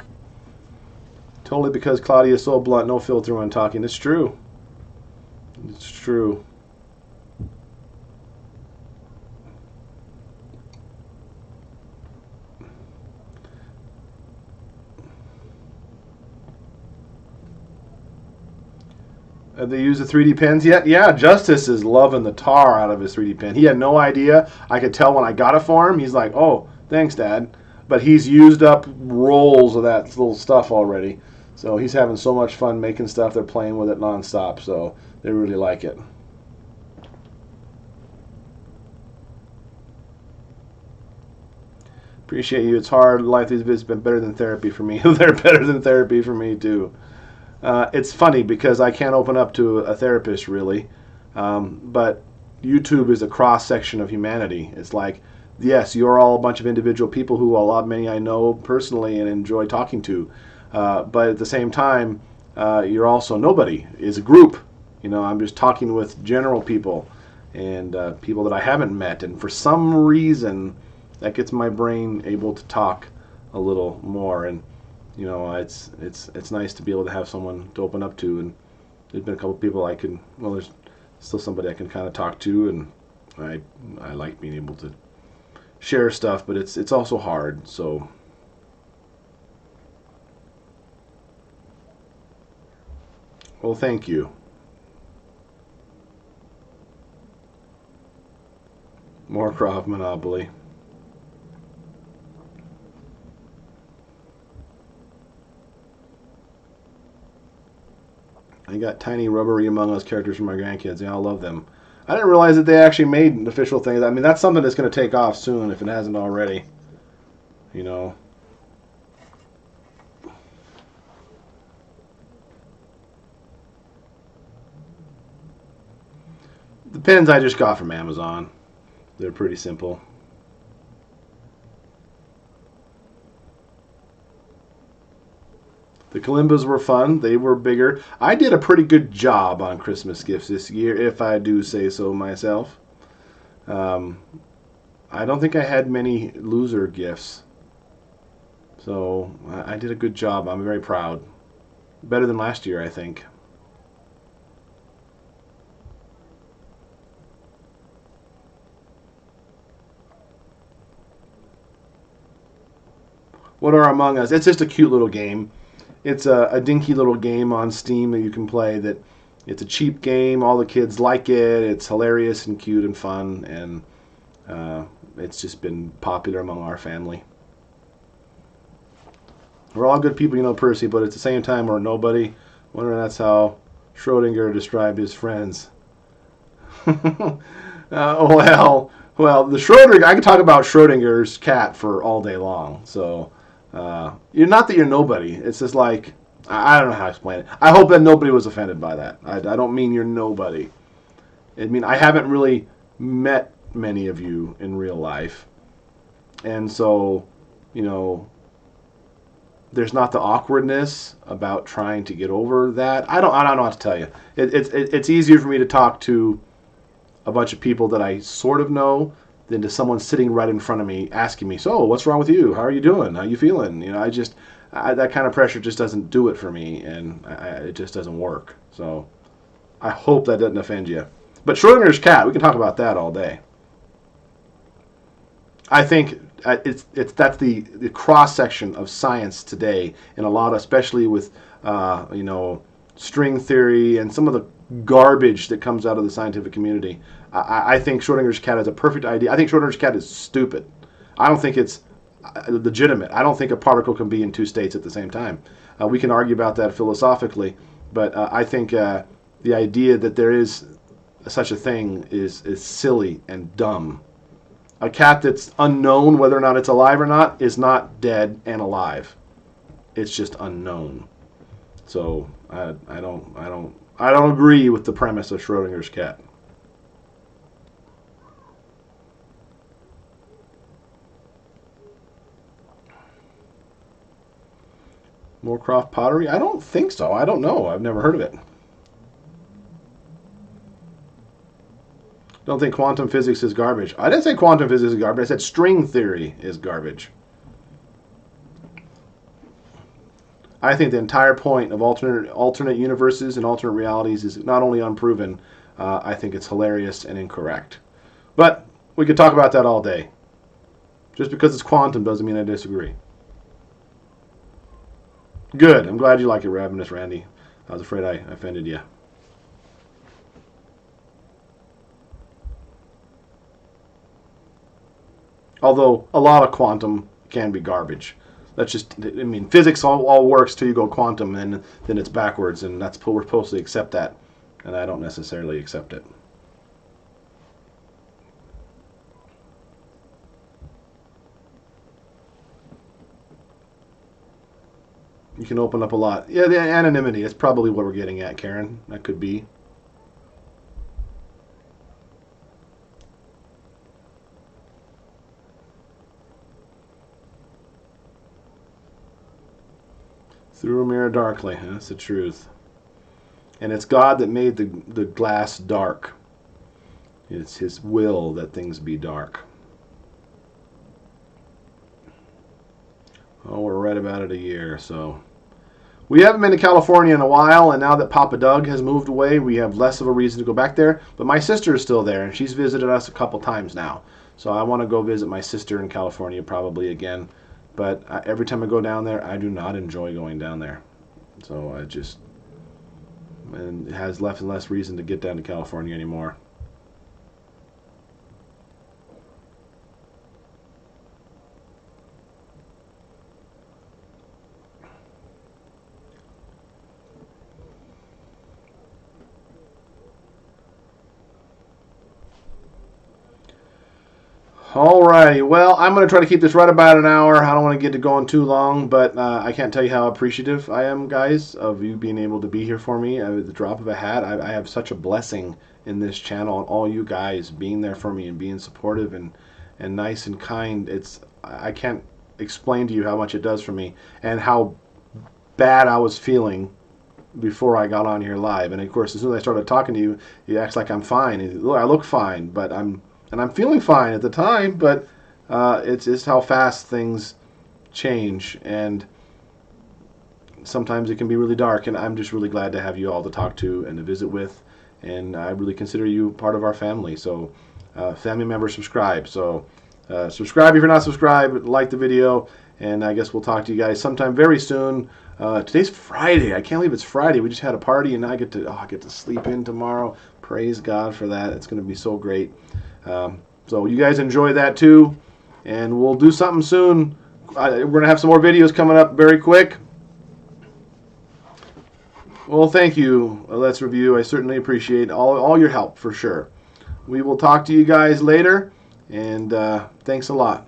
Totally because Claudia is so blunt, no filter when talking. It's true. It's true. Have they used the 3D pens yet? Yeah, Justus is loving the tar out of his 3D pen. He had no idea. I could tell when I got it for him. He's like, oh, thanks, Dad. But he's used up rolls of that little stuff already. So he's having so much fun making stuff. They're playing with it nonstop. So they really like it. Appreciate you. It's hard. Life these has been better than therapy for me. They're better than therapy for me, too. It's funny because I can't open up to a therapist really, but YouTube is a cross-section of humanity. It's like, yes, you're all a bunch of individual people who many I know personally and enjoy talking to, but at the same time, you're also nobody. It's a group. I'm just talking with general people and people that I haven't met, and for some reason, that gets my brain able to talk a little more. And it's nice to be able to have someone to open up to, and there's been a couple people there's still somebody I can kind of talk to, and I like being able to share stuff, but it's also hard. So well, thank you. Moorcroft Monopoly. I got tiny rubbery Among Us characters for my grandkids. Yeah, I love them. I didn't realize that they actually made an official thing. I mean, that's something that's going to take off soon if it hasn't already. The pens I just got from Amazon. They're pretty simple. The Kalimbas were fun. They were bigger. I did a pretty good job on Christmas gifts this year, if I do say so myself. I don't think I had many loser gifts. So I did a good job. I'm very proud. Better than last year, I think. What are Among Us? It's just a cute little game. It's a dinky little game on Steam that you can play. It's a cheap game. All the kids like it. It's hilarious and cute and fun, and it's just been popular among our family. We're all good people, Percy, but at the same time, we're nobody. Wondering that's how Schrodinger described his friends. Well, the Schrodinger. I could talk about Schrodinger's cat for all day long. So, you're not that you're nobody. It's just like I don't know how to explain it. I hope that nobody was offended by that. I don't mean you're nobody. I mean I haven't really met many of you in real life, and so, you know, there's not the awkwardness about trying to get over that. I don't know what to tell you. It's easier for me to talk to a bunch of people that I sort of know than to someone sitting right in front of me asking me, so what's wrong with you? How are you doing? How are you feeling? You know, that kind of pressure just doesn't do it for me, and it just doesn't work. So I hope that doesn't offend you. But Schrodinger's cat, we can talk about that all day. I think that's the cross section of science today, and a lot, especially with you know, string theory and some of the garbage that comes out of the scientific community. I think Schrodinger's cat is a perfect idea. I think Schrodinger's cat is stupid. I don't think it's legitimate. I don't think a particle can be in two states at the same time. We can argue about that philosophically, but I think the idea that there is such a thing is silly and dumb. A cat that's unknown whether or not it's alive or not is not dead and alive. It's just unknown. So I don't agree with the premise of Schrodinger's cat. Moorcroft pottery? I don't think so. I don't know. I've never heard of it. Don't think quantum physics is garbage. I didn't say quantum physics is garbage. I said string theory is garbage. I think the entire point of alternate universes and alternate realities is not only unproven, I think it's hilarious and incorrect. But we could talk about that all day. Just because it's quantum doesn't mean I disagree. Good. I'm glad you like it, Ravenous Randy. I was afraid I offended you. Although a lot of quantum can be garbage. That's just, I mean, physics all works till you go quantum, and then it's backwards, and that's we're supposed to accept that, and I don't necessarily accept it. You can open up a lot. Yeah, the anonymity. That's probably what we're getting at, Karen. That could be. Through a mirror darkly. That's the truth. And it's God that made the glass dark. It's His will that things be dark. Oh, we're right about it a year, so. We haven't been to California in a while, and now that Papa Doug has moved away, we have less of a reason to go back there. But my sister is still there, and she's visited us a couple times now. So I want to go visit my sister in California probably again. But every time I go down there, I do not enjoy going down there. So and it has less and less reason to get down to California anymore. Alrighty, well, I'm going to try to keep this right about an hour. I don't want to get it going too long, but I can't tell you how appreciative I am, guys, of you being able to be here for me at the drop of a hat. I have such a blessing in this channel, and all you guys being there for me and being supportive and nice and kind. I can't explain to you how much it does for me and how bad I was feeling before I got on here live. And of course, as soon as I started talking to you, you act like I'm fine. I look fine, but I'm feeling fine at the time, but it's just how fast things change, and sometimes it can be really dark, and I'm just really glad to have you all to talk to and to visit with, and I really consider you part of our family. So family members, subscribe. So subscribe if you're not subscribed, like the video, and I guess we'll talk to you guys sometime very soon. Today's Friday. I can't believe it's Friday. We just had a party, and I get to sleep in tomorrow. Praise God for that. It's going to be so great. So you guys enjoy that too, and we'll do something soon. We're going to have some more videos coming up very quick. Well, thank you, Let's Review. I certainly appreciate all your help, for sure. we will talk to you guys later, and thanks a lot.